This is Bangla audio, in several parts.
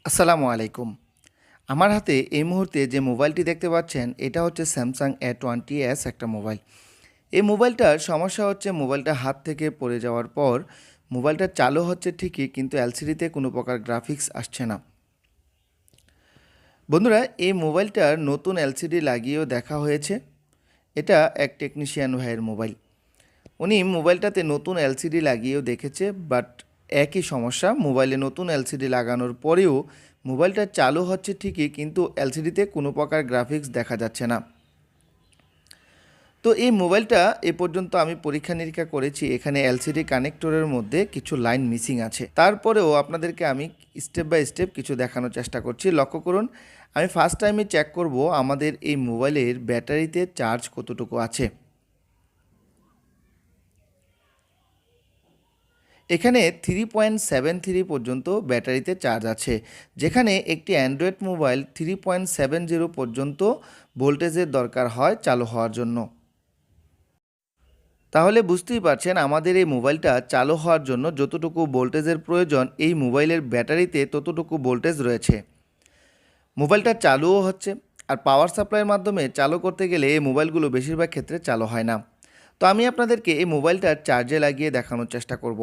আসসালামু আলাইকুম। আমার হাতে এই মুহূর্তে যে মোবাইলটি দেখতে পাচ্ছেন এটা হচ্ছে স্যামসাং A20s একটা মোবাইল। এই মোবাইলটার সমস্যা হচ্ছে মোবাইলটা হাত থেকে পড়ে যাওয়ার পর মোবাইলটা চালু হচ্ছে ঠিকই, কিন্তু এলসিডিতে কোনো প্রকার গ্রাফিক্স আসছে না। বন্ধুরা, এই মোবাইলটার নতুন এলসিডি লাগিয়েও দেখা হয়েছে। এটা এক টেকনিশিয়ান ভাইয়ের মোবাইল। উনি মোবাইলটাতে নতুন এলসিডি লাগিয়েও দেখেছে, বাট একই সমস্যা। মোবাইলে নতুন এলসিডি লাগানোর পরেও মোবাইলটা চালু হচ্ছে ঠিকই, কিন্তু এলসিডিতে কোনো প্রকার গ্রাফিক্স দেখা যাচ্ছে না। তো এই মোবাইলটা এ পর্যন্ত আমি পরীক্ষা নিরীক্ষা করেছি, এখানে এলসিডি কানেক্টরের মধ্যে কিছু লাইন মিসিং আছে। তারপরেও আপনাদেরকে আমি স্টেপ বাই স্টেপ কিছু দেখানোর চেষ্টা করছি। লক্ষ্য করুন, আমি ফার্স্ট টাইমে চেক করব আমাদের এই মোবাইলের ব্যাটারিতে চার্জ কতটুকু আছে। এখানে 3.73 পর্যন্ত ব্যাটারিতে চার্জ আছে, যেখানে একটি অ্যান্ড্রয়েড মোবাইল 3.70 পর্যন্ত ভোল্টেজের দরকার হয় চালু হওয়ার জন্য। তাহলে বুঝতেই পারছেন আমাদের এই মোবাইলটা চালু হওয়ার জন্য যতটুকু ভোল্টেজের প্রয়োজন এই মোবাইলের ব্যাটারিতে ততটুকু ভোল্টেজ রয়েছে। মোবাইলটা চালুও হচ্ছে, আর পাওয়ার সাপ্লাইয়ের মাধ্যমে চালু করতে গেলে এই মোবাইলগুলো বেশিরভাগ ক্ষেত্রে চালু হয় না। তো আমি আপনাদেরকে এই মোবাইলটা চার্জে লাগিয়ে দেখানোর চেষ্টা করব।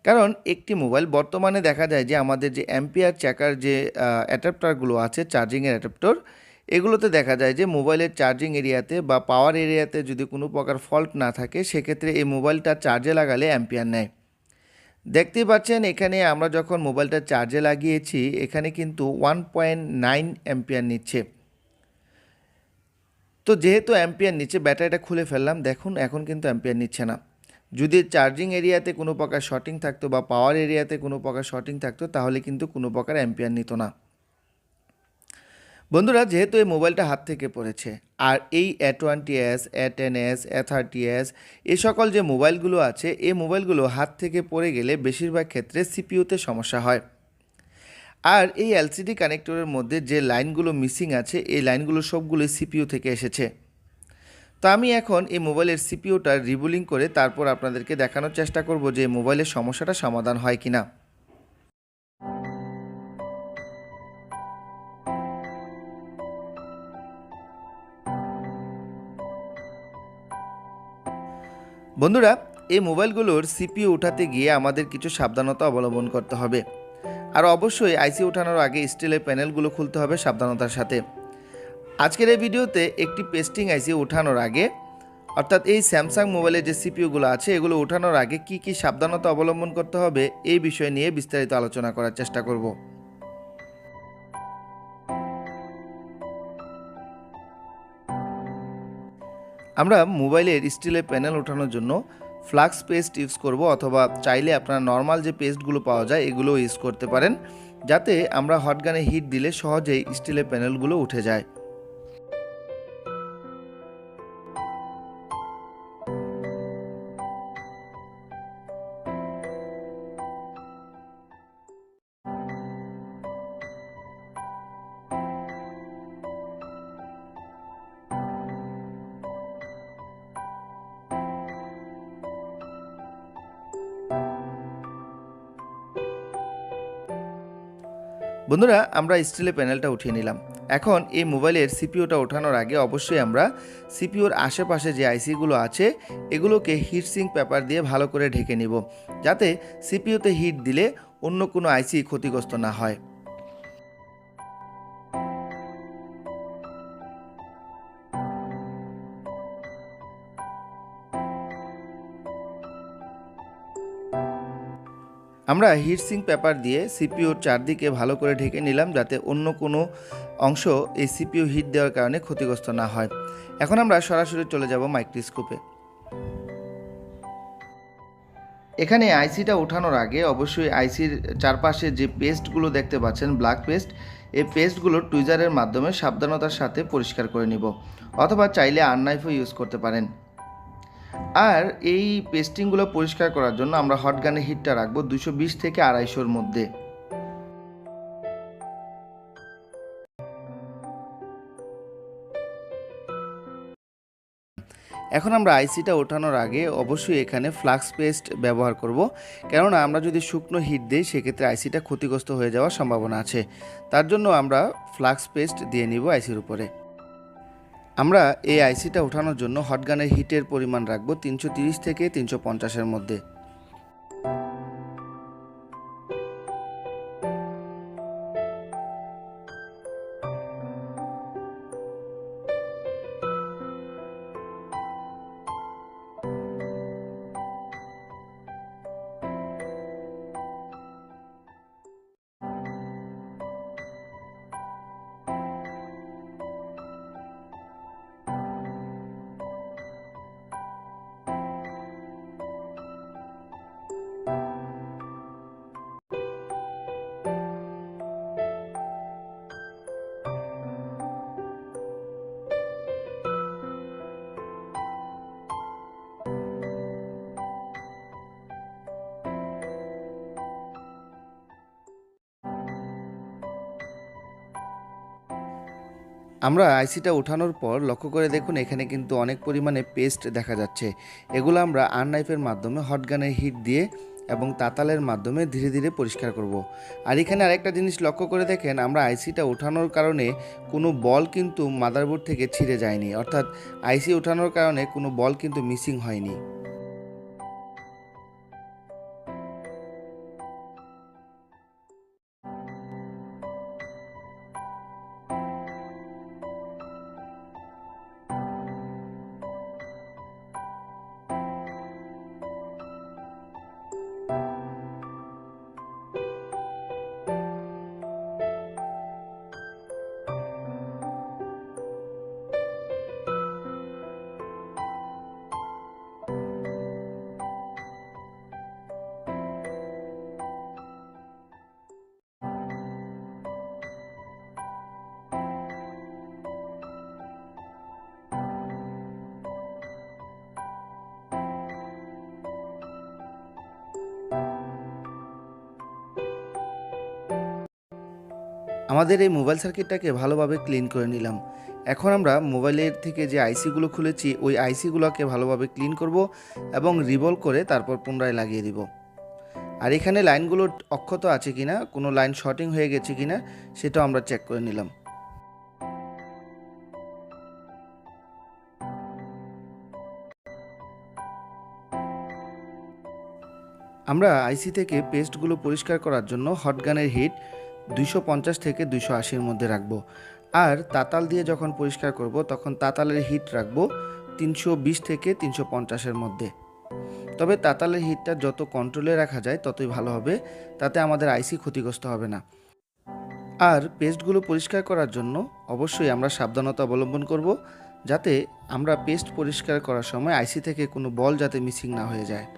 কারণ একটি মোবাইল বর্তমানে দেখা যায় যে আমাদের যে অ্যাম্পিয়ার চেকার যে অ্যাডাপ্টারগুলো আছে, চার্জিংয়ের অ্যাডাপ্টার, এগুলোতে দেখা যায় যে মোবাইলের চার্জিং এরিয়াতে বা পাওয়ার এরিয়াতে যদি কোনো প্রকার ফল্ট না থাকে, সেক্ষেত্রে এই মোবাইলটা চার্জে লাগালে অ্যাম্পিয়ার নেয়। দেখতেই পাচ্ছেন এখানে আমরা যখন মোবাইলটা চার্জে লাগিয়েছি এখানে কিন্তু 1.9 অ্যাম্পিয়ার নিচ্ছে। তো যেহেতু অ্যাম্পিয়ার নিচ্ছে, ব্যাটারিটা খুলে ফেললাম, দেখুন এখন কিন্তু অ্যাম্পিয়ার নিচ্ছে না। যদি চার্জিং এরিয়াতে কোনো প্রকার শর্টিং থাকতো বা পাওয়ার এরিয়াতে কোনো প্রকার শর্টিং থাকতো তাহলে কিন্তু কোনো প্রকার অ্যাম্পিয়ার নিত না। বন্ধুরা, যেহেতু এই মোবাইলটা হাত থেকে পড়েছে, আর এই A20s, A10s, A30s এই সকল যে মোবাইলগুলো আছে এই মোবাইলগুলো হাত থেকে পড়ে গেলে বেশিরভাগ ক্ষেত্রে সিপিইউতে সমস্যা হয়। আর এই এলসিডি কানেক্টরের মধ্যে যে লাইনগুলো মিসিং আছে এই লাইনগুলো সবগুলোই সিপিইউ থেকে এসেছে। তো আমি এখন এই মোবাইলের সিপিইউটা রিবুলিং করে তারপর আপনাদেরকে দেখানোর চেষ্টা করব যে মোবাইলের সমস্যাটা সমাধান হয় কিনা। বন্ধুরা, এই মোবাইলগুলোর সিপিইউ উঠাতে গিয়ে আমাদের কিছু সাবধানতা অবলম্বন করতে হবে। আর অবশ্যই আইসি ওঠানোর আগে স্টিলের প্যানেলগুলো খুলতে হবে সাবধানতার সাথে। আজকের এই ভিডিওতে একটি পেস্টিং আইসি ওঠানোর আগে, অর্থাৎ এই স্যামসাং মোবাইলের যে সিপিইউগুলো আছে এগুলো ওঠানোর আগে কি কি সাবধানতা অবলম্বন করতে হবে এই বিষয় নিয়ে বিস্তারিত আলোচনা করার চেষ্টা করব। আমরা মোবাইলের স্টিলের প্যানেল ওঠানোর জন্য ফ্লাক্স পেস্ট ইউজ করব, অথবা চাইলে আপনারা নর্মাল যে পেস্টগুলো পাওয়া যায় এগুলো ইউজ করতে পারেন, যাতে আমরা হটগানে হিট দিলে সহজেই স্টিলের প্যানেলগুলো উঠে যায়। বন্ধুরা, আমরা স্টিলের প্যানেলটা উঠিয়ে নিলাম। এখন এই মোবাইলের সিপিইউটা ওঠানোর আগে অবশ্যই আমরা সিপিইউর আশেপাশে যে আইসিগুলো আছে এগুলোকে হিটসিঙ্ক পেপার দিয়ে ভালো করে ঢেকে নিব, যাতে সিপিইউতে হিট দিলে অন্য কোনো আইসি ক্ষতিগ্রস্ত না হয়। আমরা হিটসিঙ্ক পেপার দিয়ে সিপিইউর চারদিকে ভালো করে ঢেকে নিলাম, যাতে অন্য কোনো অংশ এই সিপিইউ হিট দেওয়ার কারণে ক্ষতিগ্রস্ত না হয়। এখন আমরা সরাসরি চলে যাব মাইক্রোস্কোপে। এখানে আইসিটা ওঠানোর আগে অবশ্যই আইসির চারপাশে যে পেস্টগুলো দেখতে পাচ্ছেন, ব্ল্যাক পেস্ট, এই পেস্টগুলো টুইজারের মাধ্যমে সাবধানতার সাথে পরিষ্কার করে নিব, অথবা চাইলে আননাইফও ইউজ করতে পারেন। আর এই পেস্টিংগুলো পরিষ্কার করার জন্য আমরা হটগানের হিটটা রাখবো 220 থেকে 250-র মধ্যে। এখন আমরা আইসিটা ওঠানোর আগে অবশ্যই এখানে ফ্লাক্স পেস্ট ব্যবহার করব, কেননা আমরা যদি শুকনো হিট দিই সেক্ষেত্রে আইসিটা ক্ষতিগ্রস্ত হয়ে যাওয়ার সম্ভাবনা আছে। তার জন্য আমরা ফ্লাক্স পেস্ট দিয়ে নিব আইসির উপরে। আমরা এই আইসিটা ওঠানোর জন্য হটগানের হিটের পরিমাণ রাখবো 330 থেকে 350-এর মধ্যে। আমরা আইসিটা ওঠানোর পর লক্ষ্য করে দেখুন এখানে কিন্তু অনেক পরিমাণে পেস্ট দেখা যাচ্ছে। এগুলো আমরা আননাইফের মাধ্যমে হটগানের হিট দিয়ে এবং তাতালের মাধ্যমে ধীরে ধীরে পরিষ্কার করব। আর এখানে আরেকটা জিনিস লক্ষ্য করে দেখেন, আমরা আইসিটা ওঠানোর কারণে কোনো বল কিন্তু মাদারবোর্ড থেকে ছিঁড়ে যায়নি, অর্থাৎ আইসি ওঠানোর কারণে কোনো বল কিন্তু মিসিং হয়নি। আমাদের এই মোবাইল সার্কিটটাকে ভালোভাবে ক্লিন করে নিলাম। এখন আমরা মোবাইলের থেকে যে আইসিগুলো খুলেছি ওই আইসিগুলোকে ভালোভাবে ক্লিন করব এবং রিভলভ করে তারপর পুনরায় লাগিয়ে দিব। আর এখানে লাইনগুলো অক্ষত আছে কিনা, কোনো লাইন শর্টিং হয়ে গেছে কিনা সেটাও আমরা চেক করে নিলাম। আমরা আইসি থেকে পেস্টগুলো পরিষ্কার করার জন্য হটগানের হিট 250 থেকে 280-এর মধ্যে রাখবো। আর তাতাল দিয়ে যখন পরিষ্কার করব তখন তাতালের হিট রাখবো 320 থেকে 350-এর মধ্যে। তবে তাতালের হিটটা যত কন্ট্রোলে রাখা যায় ততই ভালো হবে, তাতে আমাদের আইসি ক্ষতিগ্রস্ত হবে না। আর পেস্টগুলো পরিষ্কার করার জন্য অবশ্যই আমরা সাবধানতা অবলম্বন করব, যাতে আমরা পেস্ট পরিষ্কার করার সময় আইসি থেকে কোনো বল যাতে মিসিং না হয়ে যায়।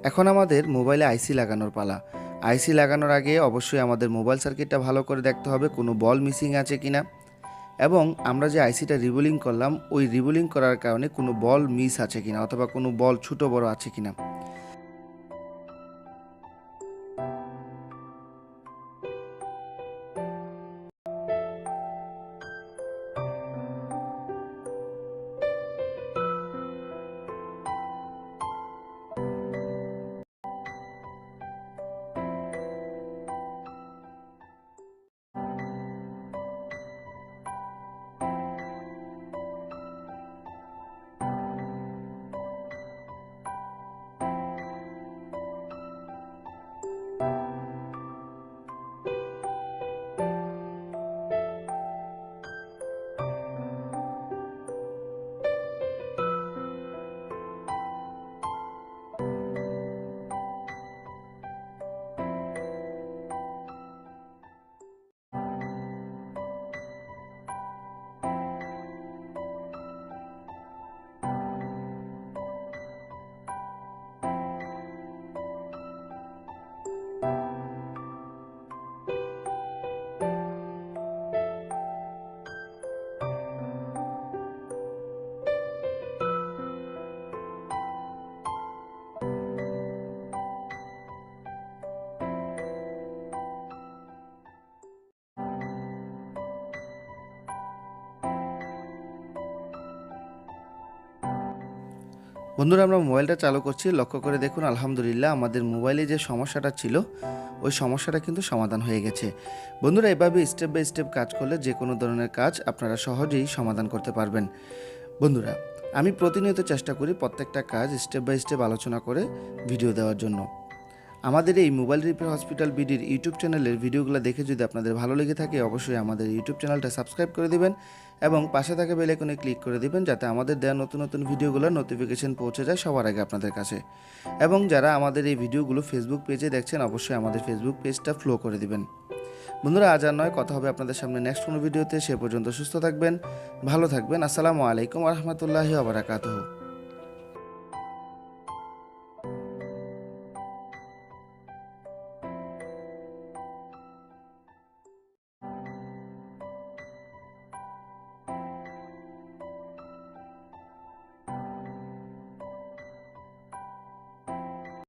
এখন আমাদের মোবাইলে আইসি লাগানোর পালা। আইসি লাগানোর আগে অবশ্যই আমাদের মোবাইল সার্কিটটা ভালো করে দেখতে হবে কোনো বল মিসিং আছে কিনা, এবং আমরা যে আইসিটা রিবোলিং করলাম ওই রিবোলিং করার কারণে কোনো বল মিস আছে কিনা অথবা কোনো বল ছোট বড় আছে কিনা। বন্ধুরা, আমরা মোবাইলটা চালু করছি, লক্ষ্য করে দেখুন আলহামদুলিল্লাহ আমাদের মোবাইলে যে সমস্যাটা ছিল ওই সমস্যাটা কিন্তু সমাধান হয়ে গেছে। বন্ধুরা, এভাবে স্টেপ বাই স্টেপ কাজ করলে যে কোনো ধরনের কাজ আপনারা সহজেই সমাধান করতে পারবেন। বন্ধুরা, আমি প্রতিনিয়ত চেষ্টা করি প্রত্যেকটা কাজ স্টেপ বাই স্টেপ আলোচনা করে ভিডিও দেওয়ার জন্য। আমাদের এই মোবাইল রিপেয়ার হসপিটাল বিডির ইউটিউব চ্যানেলের ভিডিওগুলো দেখে যদি আপনাদের ভালো লেগে থাকে অবশ্যই আমাদের ইউটিউব চ্যানেলটা সাবস্ক্রাইব করে দিবেন এবং পাশে থাকা বেল আইকনে ক্লিক করে দিবেন যাতে আমাদের দেওয়া নতুন নতুন ভিডিওগুলোর নোটিফিকেশন পৌঁছে যায় সবার আগে আপনাদের কাছে। এবং যারা আমাদের এই ভিডিওগুলো ফেসবুক পেজে দেখছেন অবশ্যই আমাদের ফেসবুক পেজটা ফলো করে দিবেন। বন্ধুরা, আজ আর নয়, কথা হবে আপনাদের সামনে নেক্সট কোনো ভিডিওতে। সে পর্যন্ত সুস্থ থাকবেন, ভালো থাকবেন। আসসালামু আলাইকুম ওয়া রাহমাতুল্লাহি ওয়া বারাকাতুহু।